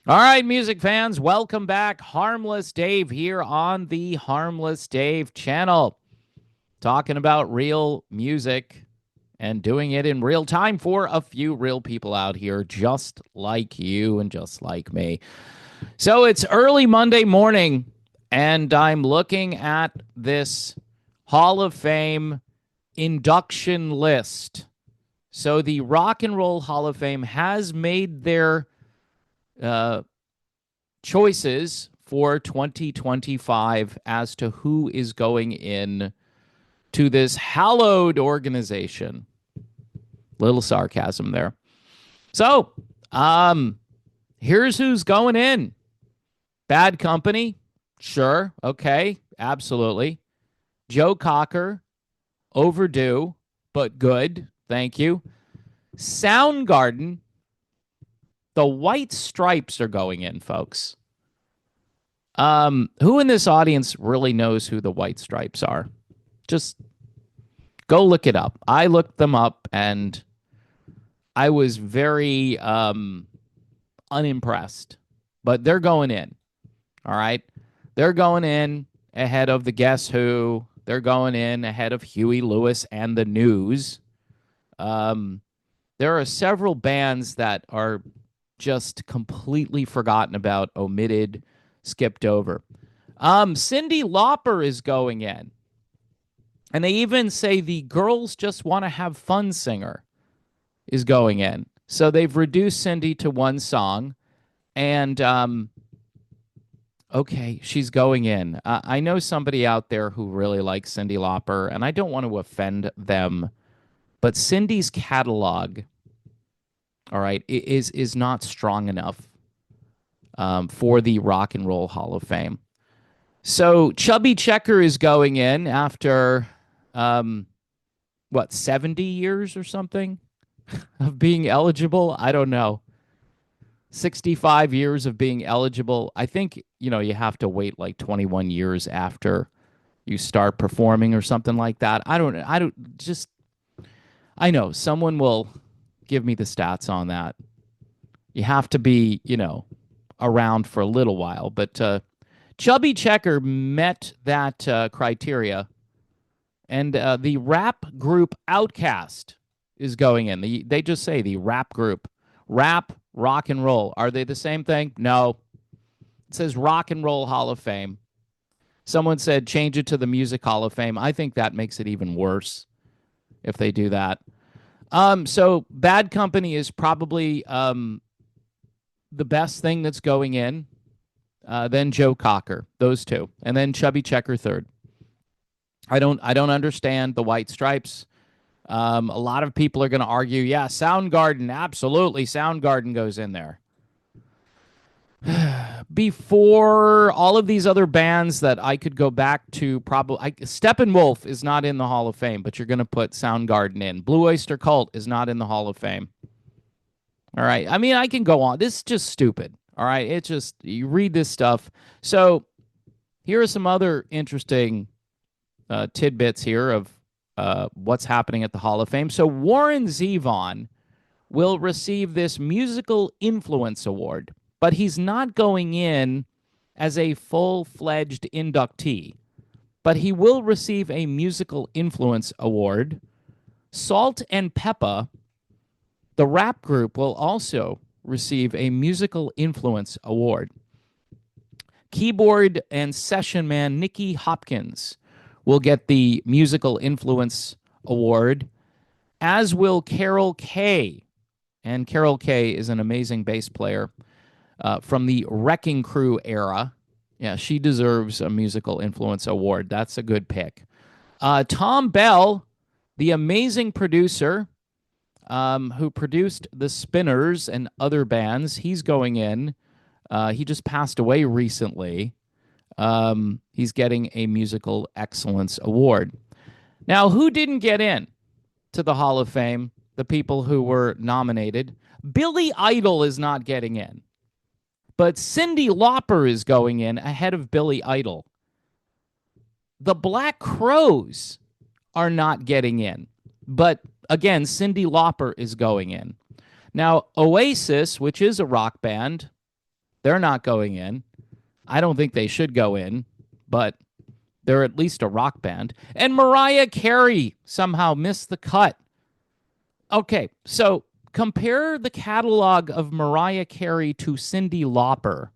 All right, music fans, welcome back. Harmless Dave here on the Harmless Dave channel, talking about real music and doing it in real time for a few real people out here, just like you and just like me. So it's early Monday morning, and I'm looking at this Hall of Fame induction list. So the Rock and Roll Hall of Fame has made their uh, choices for 2025 as to who is going in to this hallowed organization. Little sarcasm there. So, um, here's who's going in. Bad Company, sure, okay, absolutely. Joe Cocker, overdue, but good, thank you. Soundgarden, the White Stripes are going in, folks. Who in this audience really knows who the White Stripes are? Just go look it up. I looked them up and I was very unimpressed. But they're going in. All right. They're going in ahead of the Guess Who. They're going in ahead of Huey Lewis and the News. There are several bands that are just completely forgotten about, omitted, skipped over. Cyndi Lauper is going in. And they even say the Girls Just Want to Have Fun singer is going in. So they've reduced Cyndi to one song. And, okay, she's going in. I know somebody out there who really likes Cyndi Lauper, and I don't want to offend them. But Cyndi's catalog, all right, is not strong enough for the Rock and Roll Hall of Fame. So Chubby Checker is going in after, 70 years or something of being eligible? I don't know. 65 years of being eligible. I think, you have to wait like 21 years after you start performing or something like that. I know someone will give me the stats on that. You have to be, around for a little while. But Chubby Checker met that criteria, and the rap group Outkast is going in. They just say the rap group, rap, rock and roll. Are they the same thing? No. It says Rock and Roll Hall of Fame. Someone said change it to the Music Hall of Fame. I think that makes it even worse if they do that. So Bad Company is probably the best thing that's going in. Then Joe Cocker, those two, and then Chubby Checker third. I don't understand the White Stripes. A lot of people are going to argue, yeah, Soundgarden, absolutely, Soundgarden goes in there. Before all of these other bands that I could go back to, probably Steppenwolf is not in the Hall of Fame, but you're going to put Soundgarden in. Blue Oyster Cult is not in the Hall of Fame. All right. I mean, I can go on. This is just stupid. All right. It's just, you read this stuff. So here are some other interesting tidbits here of what's happening at the Hall of Fame. So Warren Zevon will receive this Musical Influence Award, but he's not going in as a full-fledged inductee. But he will receive a Musical Influence Award. Salt and Peppa, the rap group, will also receive a Musical Influence Award. Keyboard and session man Nicky Hopkins will get the Musical Influence Award, as will Carol Kaye. And Carol Kaye is an amazing bass player from the Wrecking Crew era. Yeah, she deserves a Musical Influence Award. That's a good pick. Tom Bell, the amazing producer who produced The Spinners and other bands, he's going in. He just passed away recently. He's getting a Musical Excellence Award. Now, who didn't get in to the Hall of Fame? The people who were nominated. Billy Idol is not getting in. But Cyndi Lauper is going in ahead of Billy Idol. The Black Crowes are not getting in. But again, Cyndi Lauper is going in. Now, Oasis, which is a rock band, They're not going in. I don't think they should go in, but they're at least a rock band. And Mariah Carey somehow missed the cut. Okay, so compare the catalog of Mariah Carey to Cyndi Lauper.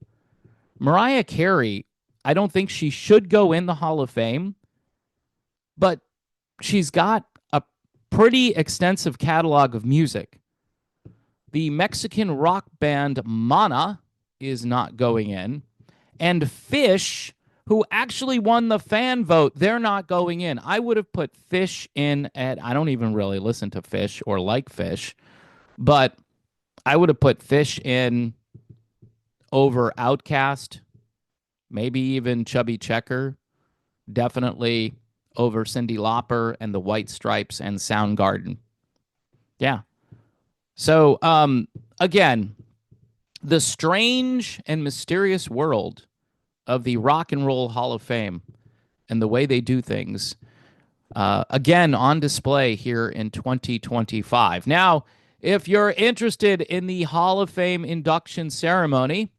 Mariah Carey, I don't think she should go in the Hall of Fame, but she's got a pretty extensive catalog of music. The Mexican rock band Mana is not going in. And Fish, who actually won the fan vote, they're not going in. I would have put Fish in at, I don't even really listen to Fish or like Fish, but I would have put Fish in over Outkast, maybe even Chubby Checker, definitely over Cyndi Lauper and the White Stripes and Soundgarden. Yeah. So, again, the strange and mysterious world of the Rock and Roll Hall of Fame and the way they do things, again, on display here in 2025. Now, if you're interested in the Hall of Fame induction ceremony,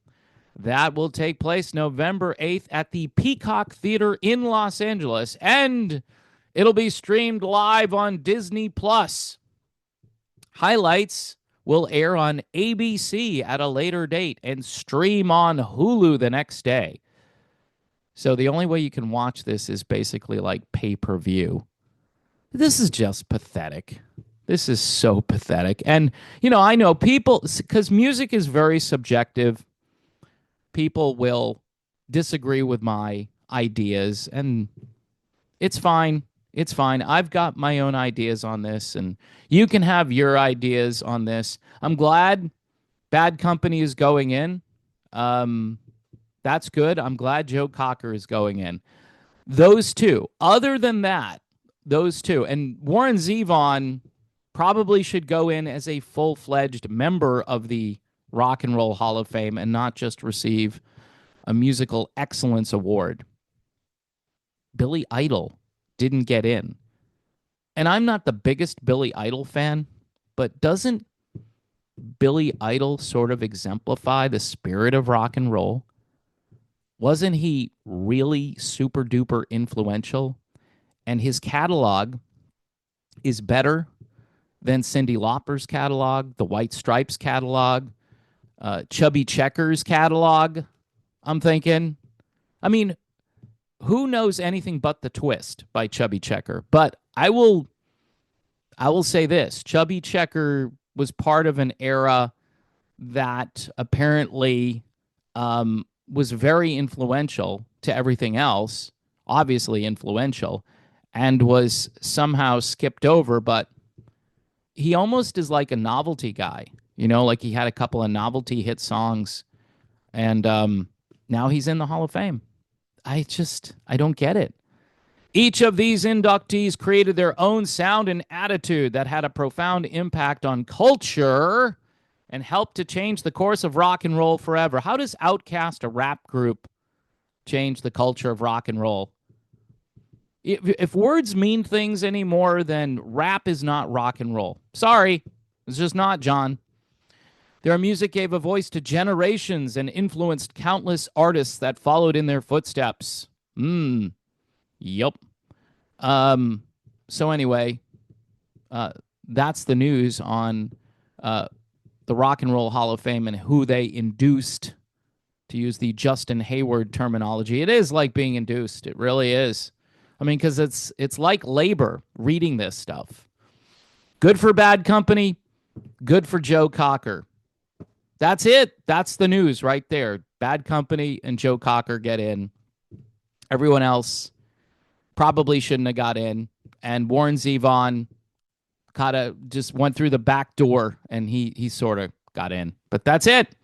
that will take place November 8th at the Peacock Theater in Los Angeles, and it'll be streamed live on Disney+. Highlights will air on ABC at a later date and stream on Hulu the next day. So the only way you can watch this is basically like pay-per-view. This is just pathetic. This is so pathetic. And, I know people, because music is very subjective, people will disagree with my ideas, and it's fine. It's fine. I've got my own ideas on this, and you can have your ideas on this. I'm glad Bad Company is going in. That's good. I'm glad Joe Cocker is going in. Those two. Other than that, those two. And Warren Zevon probably should go in as a full-fledged member of the Rock and Roll Hall of Fame and not just receive a musical excellence award. Billy Idol didn't get in. And I'm not the biggest Billy Idol fan, but doesn't Billy Idol sort of exemplify the spirit of rock and roll? Wasn't he really super duper influential? And his catalog is better than Cyndi Lauper's catalog, the White Stripes catalog, Chubby Checker's catalog, I'm thinking. I mean, who knows anything but The Twist by Chubby Checker? But I will say this. Chubby Checker was part of an era that apparently was very influential to everything else, obviously influential, and was somehow skipped over, but he almost is like a novelty guy, like he had a couple of novelty hit songs, and now he's in the Hall of Fame. I don't get it. Each of these inductees created their own sound and attitude that had a profound impact on culture and helped to change the course of rock and roll forever. How does Outkast, a rap group, change the culture of rock and roll? If words mean things anymore, then rap is not rock and roll. Sorry, it's just not, John. Their music gave a voice to generations and influenced countless artists that followed in their footsteps. Yup. So anyway, that's the news on the Rock and Roll Hall of Fame and who they induced, to use the Justin Hayward terminology. It is like being induced. It really is. I mean, because it's like labor reading this stuff. Good for Bad Company. Good for Joe Cocker. That's it. That's the news right there. Bad Company and Joe Cocker get in. Everyone else probably shouldn't have got in. And Warren Zevon kind of just went through the back door, and he sort of got in. But that's it.